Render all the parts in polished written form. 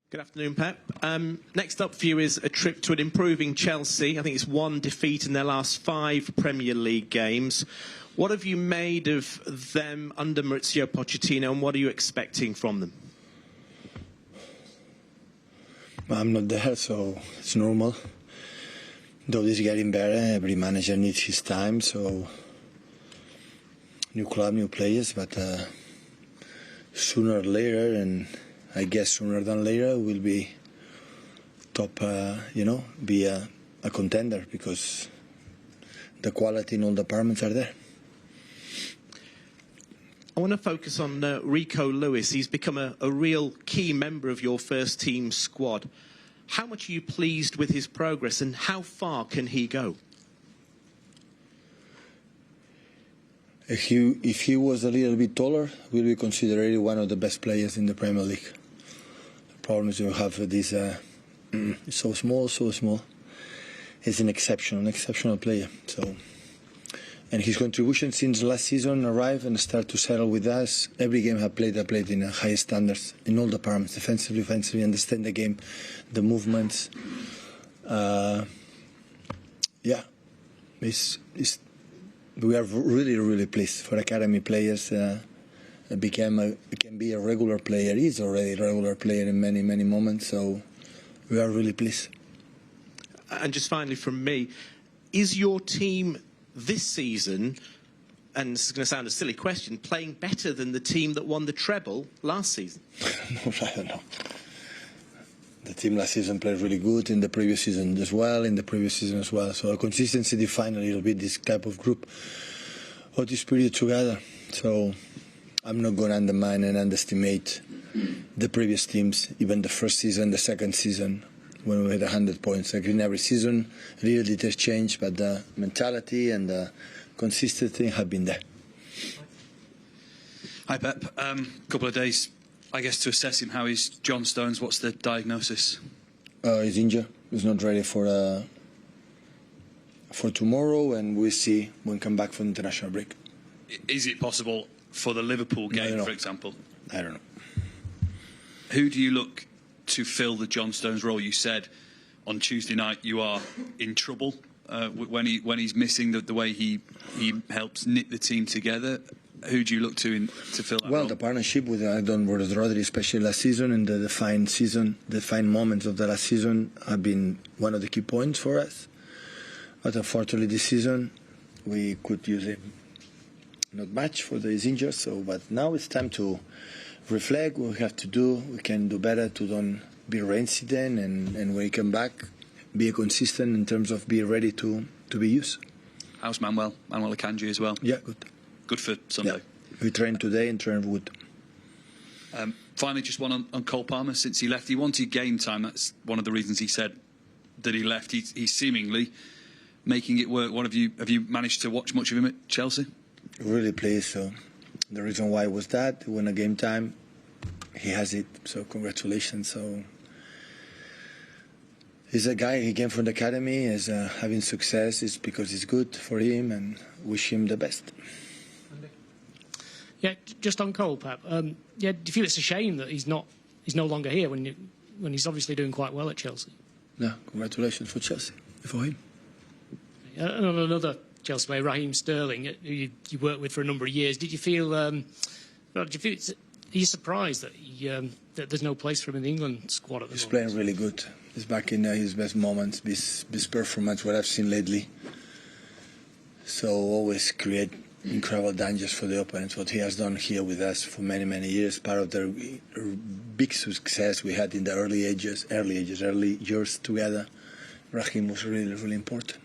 Good afternoon, Pep. Next up for you is a trip to an improving Chelsea. I think it's one defeat in their last 5 Premier League games. What have you made of them under Mauricio Pochettino, and what are you expecting from them? I'm not there, so it's normal. Though this is getting better, every manager needs his time, so new club, new players, but sooner or later, and I guess sooner than later, will be top, be a contender, because the quality in all departments are there. I want to focus on Rico Lewis. He's become a real key member of your first team squad. How much are you pleased with his progress, and how far can he go? If he was a little bit taller, will be considered one of the best players in the Premier League. The problem is you have this so small. He's an exceptional player. So, and his contribution since last season arrived and start to settle with us. Every game I played in high standards in all departments, defensively, offensively, understand the game, the movements. We are really pleased for academy players. Can be a regular player. He's already a regular player in many moments. So we are really pleased. And just finally from me, is your team this season, and this is going to sound a silly question, playing better than the team that won the treble last season? No, I don't know. The team last season played really good, in the previous season as well, So consistency defined a little bit this type of group, all this period together. So I'm not going to undermine and underestimate the previous teams, even the first season, the second season, when we had 100 points. Like in every season, a little bit has changed, but the mentality and the consistency have been there. Hi, Pep. Couple of days, I guess, to assess him. How is John Stones? What's the diagnosis? He's injured. He's not ready for tomorrow, and we'll see when we come back from international break. Is it possible for the Liverpool game, for example? I don't know. Who do you look to fill the John Stones role? You said on Tuesday night you are in trouble when he's missing the way he helps knit the team together. Who do you look to fill that role? The partnership with Rodri, especially last season, and the defined moments of the last season have been one of the key points for us. But unfortunately, this season we could use him not much for his injury. But now it's time to reflect what we have to do. We can do better to don't be reincident, and when we come back, be consistent in terms of being ready to be used. How's Manuel Akanji as well? Yeah, good. Good for Sunday. Yeah. We trained today and trained good. Finally, just one on Cole Palmer. Since he left, he wanted game time. That's one of the reasons he said that he left. He's seemingly making it work. Have you managed to watch much of him at Chelsea? Really pleased. So the reason why was that when a game time, he has it. So congratulations. So he's a guy. He came from the academy. Is having success is because it's good for him, and wish him the best. Yeah, just on Cole, Pep. Do you feel it's a shame that he's no longer here when he's obviously doing quite well at Chelsea? No, congratulations for Chelsea, for him. And on another Chelsea player, Raheem Sterling, who you worked with for a number of years, did you feel? Are you surprised that there's no place for him in the England squad at the moment? He's playing really good. He's back in his best moments. This performance, what I've seen lately. So always create incredible dangers for the opponents. What he has done here with us for many years, part of the big success we had in the early years together. Raheem was really important.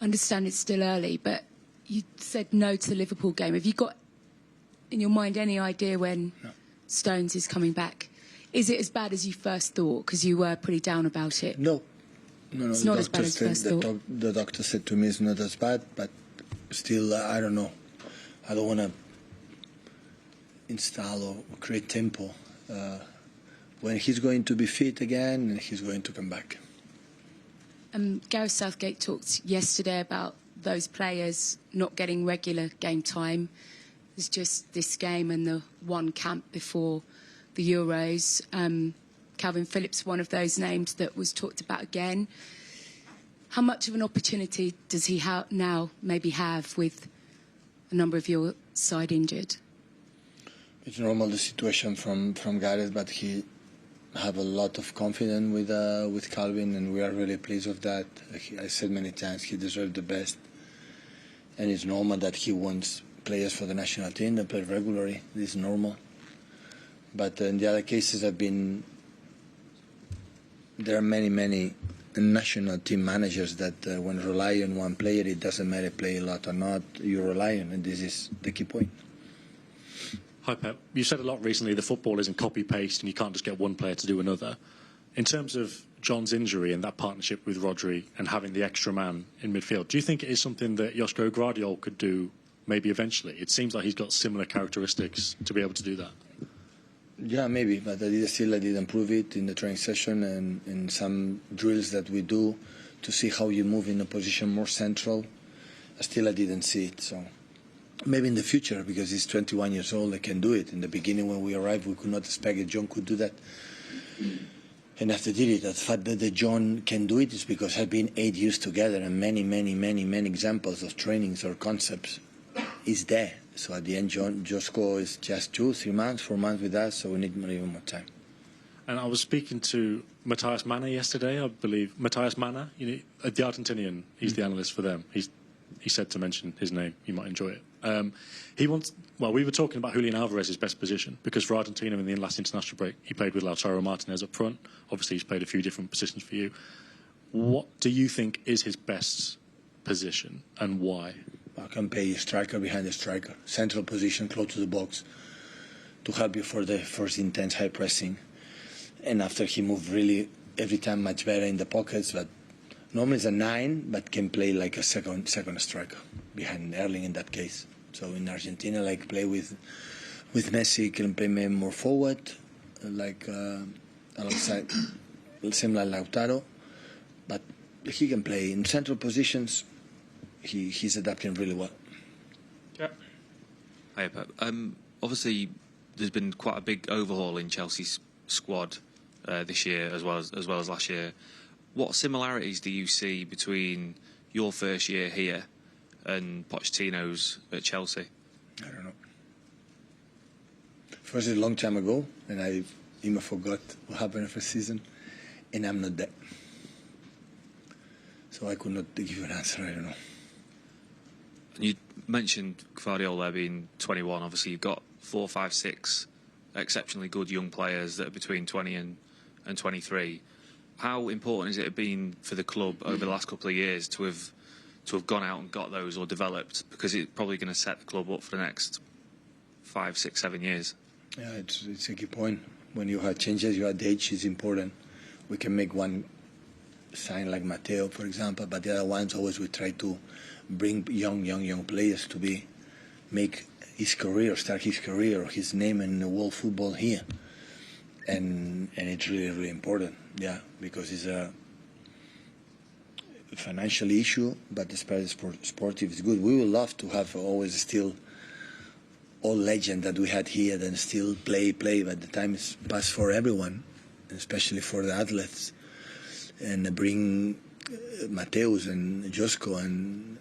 I understand it's still early, but you said no to the Liverpool game. Have you got in your mind any idea when Stones is coming back? Is it as bad as you first thought? Because you were pretty down about it. No. It's not as bad as first thought. The doctor said to me it's not as bad, but still, I don't know. I don't want to install or create tempo. When he's going to be fit again, and he's going to come back. Gareth Southgate talked yesterday about those players not getting regular game time. There's just this game and the one camp before the Euros. Calvin Phillips, one of those names that was talked about again. How much of an opportunity does he now maybe have with a number of your side injured? It's normal, the situation from Gareth, but he have a lot of confidence with Calvin, and we are really pleased with that. I said many times he deserves the best, and it's normal that he wants players for the national team that play regularly. This is normal. But in the other cases there are many national team managers that when rely on one player, it doesn't matter play a lot or not, you rely on, and this is the key point. Hi Pep, you said a lot recently the football isn't copy-paste and you can't just get one player to do another. In terms of John's injury and that partnership with Rodri and having the extra man in midfield, do you think it is something that Josko Guardiola could do maybe eventually? It seems like he's got similar characteristics to be able to do that. Yeah, maybe, but I didn't prove it in the training session and in some drills that we do to see how you move in a position more central. I didn't see it, so maybe in the future, because he's 21 years old, I can do it. In the beginning when we arrived, we could not expect that John could do that. And after did it, the fact that John can do it is because I've been 8 years together and many examples of trainings or concepts is there. So at the end, Josko is just 2, 3 months, 4 months with us, so we need even more time. And I was speaking to Matthias Mann yesterday, I believe. Matthias Mann, the Argentinian, he's the analyst for them. He said to mention his name, you might enjoy it. We were talking about Julian Alvarez's best position, because for Argentina in the last international break, he played with Lautaro Martinez up front. Obviously, he's played a few different positions for you. What do you think is his best position, and why? I can play a striker behind the striker, central position, close to the box, to help you for the first intense high pressing. And after he moved really every time much better in the pockets, but normally it's a 9, but can play like a second striker behind Erling in that case. So in Argentina, like play with Messi, can play maybe more forward, like alongside, same like Lautaro, but he can play in central positions. He's adapting really well. Yeah. Hi, Pep. Obviously, there's been quite a big overhaul in Chelsea's squad this year, as well as last year. What similarities do you see between your first year here and Pochettino's at Chelsea? I don't know. First, a long time ago, and I even forgot what happened the first season, and I'm not there. So I could not give you an answer. I don't know. You mentioned Guardiola being 21. Obviously, you've got 4, 5, 6 exceptionally good young players that are between 20 and 23. How important has it been for the club over the last couple of years to have gone out and got those or developed? Because it's probably going to set the club up for the next 5, 6, 7 years. Yeah, it's a key point. When you have changes, your age is important. We can make one sign like Matteo, for example, but the other ones always we try to bring young players to make his career, start his career or his name in the world football here. And it's really important, yeah, because it's a financial issue, but as far as sportive is good. We would love to have always still all legend that we had here and still play, but the time is passed for everyone, especially for the athletes. And bring Mateus and Josko and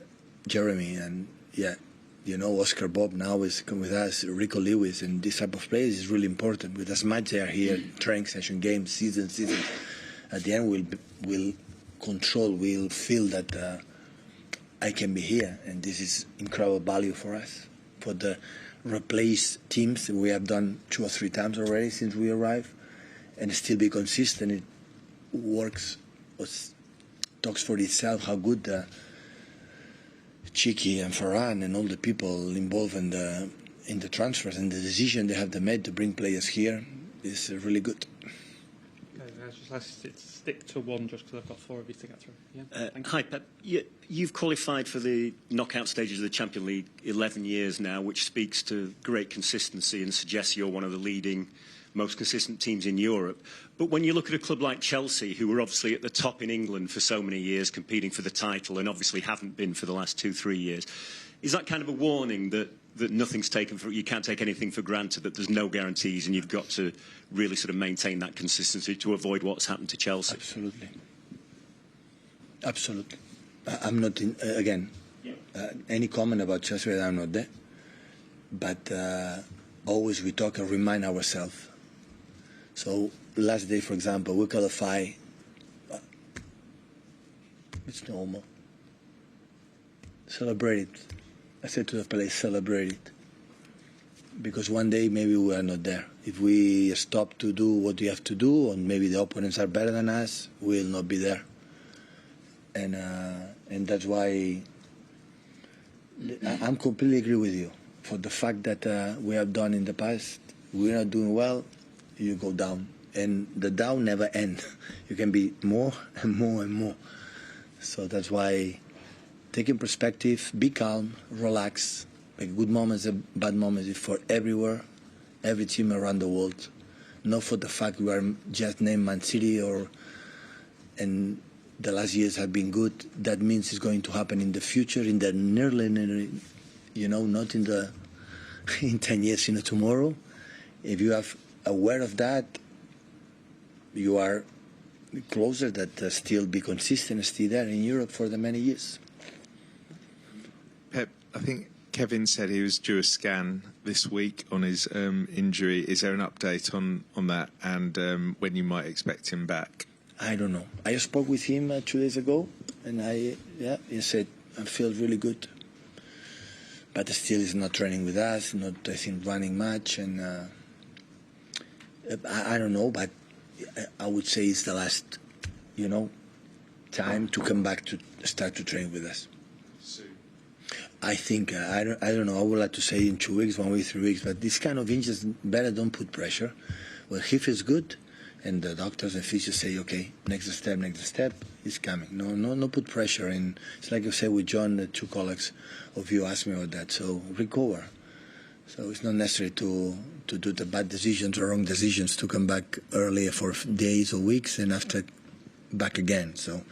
Jeremy and, yeah, Oscar Bob now is with us, Rico Lewis, and this type of players is really important. With as much they are here, training session, games, season, at the end we'll feel that I can be here, and this is incredible value for us. For the replace teams, we have done 2 or 3 times already since we arrived, and still be consistent. It works, talks for itself how good Chiki and Farhan and all the people involved in the transfers and the decision they have made to bring players here is really good. Okay, let's stick to one just because I've got 4 of you to get through. Yeah, hi, Pep. You've qualified for the knockout stages of the Champions League 11 years now, which speaks to great consistency and suggests you're one of the leading, most consistent teams in Europe. But when you look at a club like Chelsea, who were obviously at the top in England for so many years, competing for the title, and obviously haven't been for the last 2-3 years, is that kind of a warning that that nothing's taken for, you can't take anything for granted, that there's no guarantees, and you've got to really sort of maintain that consistency to avoid what's happened to Chelsea. Absolutely. Absolutely. I'm not, again, any comment about Chelsea, I'm not there. But always we talk and remind ourselves. So last day, for example, we qualify. It's normal. Celebrate it. I said to the players, celebrate it. Because one day maybe we are not there. If we stop to do what we have to do, or maybe the opponents are better than us, we will not be there. And that's why I'm completely agree with you. For the fact that we have done in the past, we're not doing well, you go down. And the down never ends. You can be more and more and more. So that's why taking perspective, be calm, relax. Like good moments and bad moments for everywhere, every team around the world. Not for the fact we are just named Man City and the last years have been good. That means it's going to happen in the future, in the nearly, not in the in 10 years, tomorrow. If you are aware of that, you are closer that still be consistent, still there in Europe for the many years. Pep, I think Kevin said he was due a scan this week on his injury. Is there an update on that and when you might expect him back? I don't know. I spoke with him 2 days ago, and he said, I feel really good. But still he's not training with us, not, I think, running much, and I don't know, but I would say it's the last, time to come back to start to train with us. I think, I don't know, I would like to say in 2 weeks, 1 week, 3 weeks, but this kind of injuries, better don't put pressure. Well, he feels good, and the doctors and physios say, okay, next step, is coming. No put pressure. And it's like you said with John, the 2 colleagues of you asked me about that. So recover. So it's not necessary to do the bad decisions or wrong decisions to come back earlier for days or weeks and after back again. So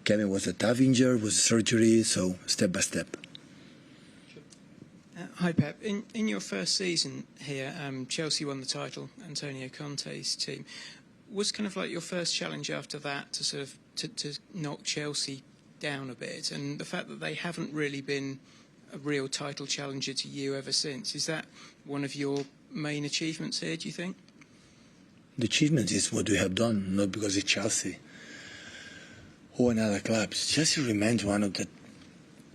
Kevin was a tough injury, was surgery, so step by step. Hi Pep. In your first season here, Chelsea won the title, Antonio Conte's team. Was kind of like your first challenge after that to sort of to knock Chelsea down a bit, and the fact that they haven't really been a real title challenger to you ever since, is that one of your main achievements here, do you think? The achievement is what we have done, not because it's Chelsea or another clubs. Chelsea remains one of the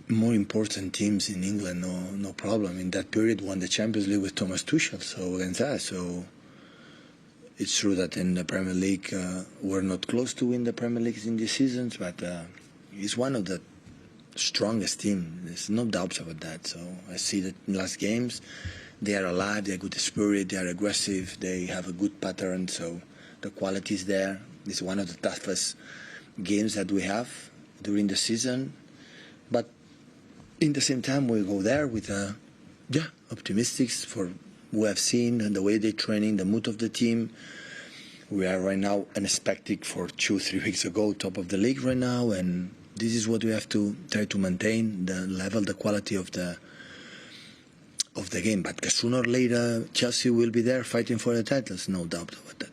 more important teams in England, no problem. In that period, won the Champions League with Thomas Tuchel, so against us. So it's true that in the Premier League, we're not close to win the Premier League in these seasons, but it's one of the strongest teams. There's no doubts about that. So I see that in last games, they are alive, they have good spirit, they are aggressive, they have a good pattern, so the quality is there. It's one of the toughest games that we have during the season. But in the same time, we go there with optimistic for we have seen and the way they're training, the mood of the team. We are right now unexpected for 2-3 weeks ago, top of the league right now, and this is what we have to try to maintain, the level, the quality of the game. But sooner or later, Chelsea will be there fighting for the titles, no doubt about that.